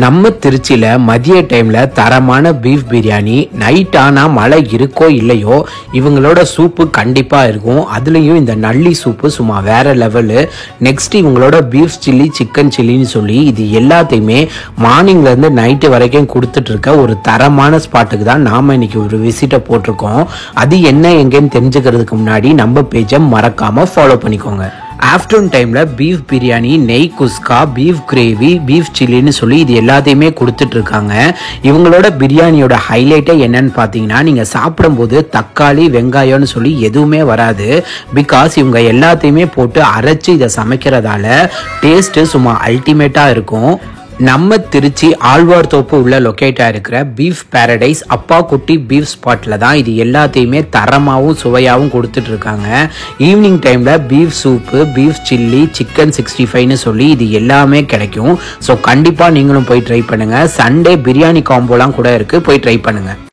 நம்ம திருச்சியில் மதிய டைமில் தரமான பீஃப் பிரியாணி. நைட் ஆனால் மழை இருக்கோ இல்லையோ இவங்களோட சூப்பு கண்டிப்பாக இருக்கும். அதுலேயும் இந்த நல்லி சூப்பு சும்மா வேற லெவலு. நெக்ஸ்ட் இவங்களோட பீஃப் சில்லி, சிக்கன் சில்லின்னு சொல்லி இது எல்லாத்தையுமே மார்னிங்லேருந்து நைட்டு வரைக்கும் கொடுத்துட்ருக்க ஒரு தரமான ஸ்பாட்டுக்கு தான் நாம் இன்னைக்கு ஒரு விசிட்டை போட்டிருக்கோம். அது என்ன எங்கேன்னு தெரிஞ்சுக்கிறதுக்கு முன்னாடி நம்ம பேஜை மறக்காமல் ஃபாலோ பண்ணிக்கோங்க. ஆஃப்டர்நூன் டைமில் பீஃப் பிரியாணி, நெய் குஸ்கா, பீஃப் கிரேவி, பீஃப் சில்லின்னு சொல்லி இது எல்லாத்தையுமே கொடுத்துட்ருக்காங்க. இவங்களோட பிரியாணியோட ஹைலைட்டே என்னன்னு பார்த்தீங்கன்னா, நீங்கள் சாப்பிடும்போது தக்காளி, வெங்காயம்னு சொல்லி எதுவுமே வராது. பிகாஸ் இவங்க எல்லாத்தையுமே போட்டு அரைச்சி இதை சமைக்கிறதால டேஸ்ட்டு சும்மா அல்டிமேட்டாக இருக்கும். நம்ம திருச்சி ஆழ்வார் தோப்பு உள்ள லொக்கேட்டாக இருக்கிற பீஃப் பேரடைஸ் அப்பா குட்டி பீஃப் ஸ்பாட்டில் தான் இது எல்லாத்தையுமே தரமாகவும் சுவையாகவும் கொடுத்துட்ருக்காங்க. ஈவினிங் டைமில் beef soup, beef chilli, chicken 65ன்னு சொல்லி இது எல்லாமே கிடைக்கும். ஸோ கண்டிப்பாக நீங்களும் போய் ட்ரை பண்ணுங்கள். சண்டே பிரியாணி காம்போலாம் கூட இருக்குது, போய் ட்ரை பண்ணுங்கள்.